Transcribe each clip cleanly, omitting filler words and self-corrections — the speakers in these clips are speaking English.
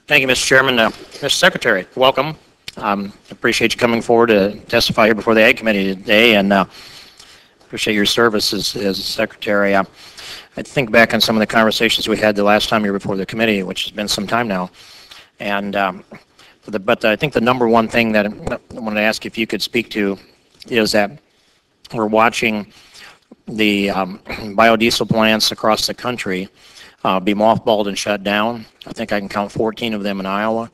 Thank you, Mr. Chairman. Mr. Secretary, welcome. Appreciate you coming forward to testify here before the Ag Committee today, and appreciate your service as Secretary. I think back on some of the conversations we had the last time you were before the committee, which has been some time now, and but I think the number one thing that I wanted to ask if you could speak to is that we're watching the biodiesel plants across the country be mothballed and shut down. I think I can count 14 of them in Iowa.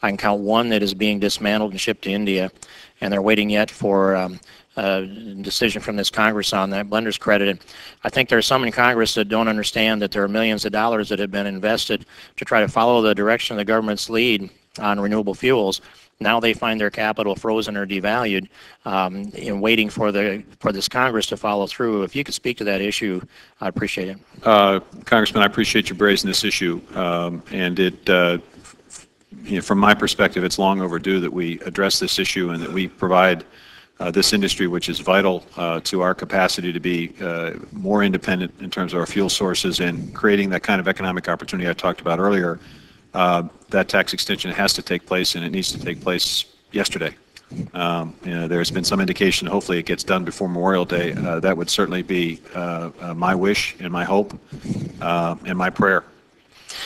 I can count one that is being dismantled and shipped to India, and they're waiting yet for a decision from this Congress on that blender's credit. And I think there are some in Congress that don't understand that there are millions of dollars that have been invested to try to follow the direction of the government's lead on renewable fuels. Now they find their capital frozen or devalued, in waiting for this Congress to follow through. If you could speak to that issue, I'd appreciate it. Congressman, I appreciate you raising this issue, and it, from my perspective, it's long overdue that we address this issue and that we provide this industry, which is vital to our capacity to be more independent in terms of our fuel sources and creating that kind of economic opportunity I talked about earlier. That tax extension has to take place, and it needs to take place yesterday. There's been some indication, hopefully it gets done before Memorial Day. That would certainly be my wish and my hope and my prayer.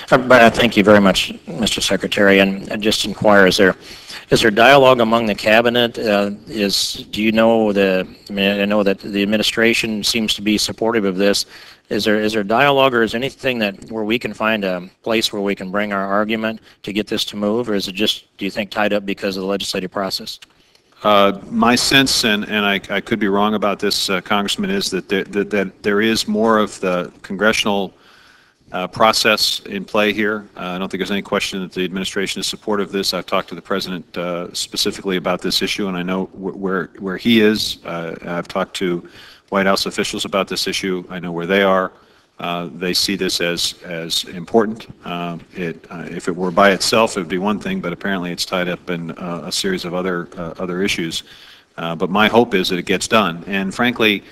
But thank you very much, Mr. Secretary. And I just inquire, is there dialogue among the cabinet? Do you know I know that the administration seems to be supportive of this. Is there dialogue, or is anything where we can find a place where we can bring our argument to get this to move, or is it just, do you think, tied up because of the legislative process? My sense, and I could be wrong about this, Congressman, is that there is more of the congressional process in play here. I don't think there's any question that the administration is supportive of this. I've talked to the President specifically about this issue, and I know where he is. I've talked to White House officials about this issue. I know where they are. They see this as important. If it were by itself, it would be one thing, but apparently it's tied up in a series of other issues. But my hope is that it gets done. And frankly,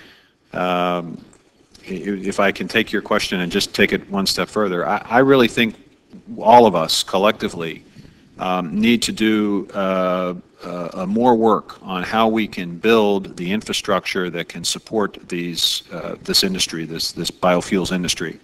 if I can take your question and just take it one step further, I really think all of us collectively need to do more work on how we can build the infrastructure that can support this industry, this biofuels industry.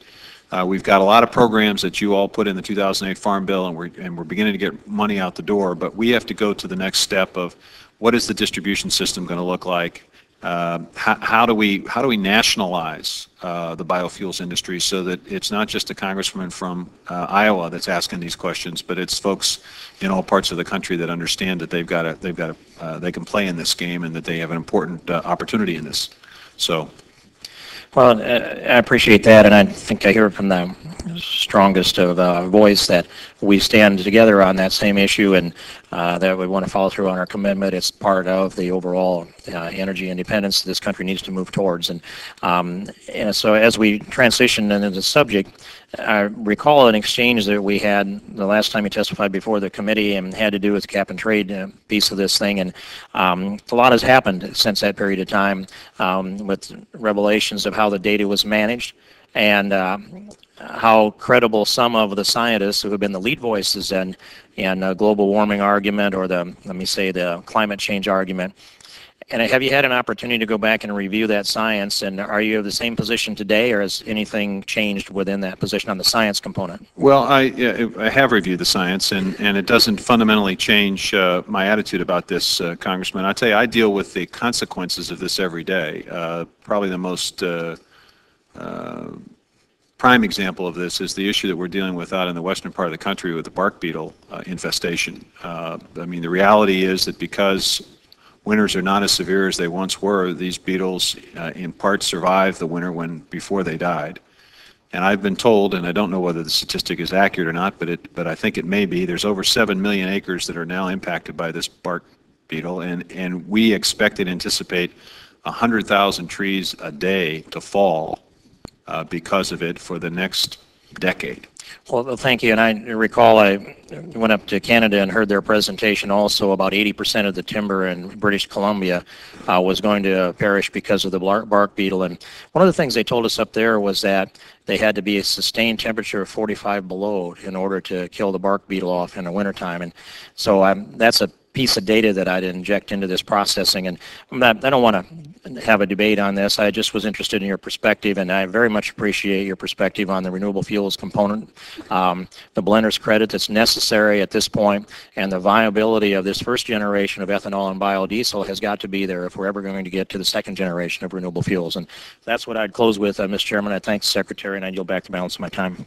We've got a lot of programs that you all put in the 2008 Farm Bill, and we're beginning to get money out the door, but we have to go to the next step of what is the distribution system going to look like? How do we nationalize the biofuels industry so that it's not just a congressman from Iowa that's asking these questions, but it's folks in all parts of the country that understand that they can play in this game and that they have an important opportunity in this. So. Well, I appreciate that, and I think I hear from the strongest of voice that we stand together on that same issue, and that we want to follow through on our commitment. It's part of the overall energy independence this country needs to move towards. And so as we transition into the subject, I recall an exchange that we had the last time you testified before the committee, and had to do with the cap and trade piece of this thing. And a lot has happened since that period of time, with revelations of how the data was managed, and how credible some of the scientists who have been the lead voices in global warming argument, or the climate change argument. And have you had an opportunity to go back and review that science, and are you of the same position today, or has anything changed within that position on the science component? Well, I have reviewed the science, and it doesn't fundamentally change my attitude about this, Congressman. I tell you, I deal with the consequences of this every day. Probably the most prime example of this is the issue that we're dealing with out in the western part of the country with the bark beetle infestation. I mean, the reality is that because winters are not as severe as they once were, these beetles in part survived the winter before they died. And I've been told, and I don't know whether the statistic is accurate or not, but I think it may be, there's over 7 million acres that are now impacted by this bark beetle, and we expect and anticipate 100,000 trees a day to fall because of it for the next decade. Well, thank you. And I recall I went up to Canada and heard their presentation also. About 80% of the timber in British Columbia was going to perish because of the bark beetle. And one of the things they told us up there was that they had to be a sustained temperature of 45 below in order to kill the bark beetle off in the wintertime. And so that's a piece of data that I'd inject into this processing. And I don't want to have a debate on this. I just was interested in your perspective, and I very much appreciate your perspective on the renewable fuels component, the blender's credit that's necessary at this point, and the viability of this first generation of ethanol and biodiesel has got to be there if we're ever going to get to the second generation of renewable fuels. And that's what I'd close with, Mr. Chairman. I thank the Secretary, and I yield back the balance of my time.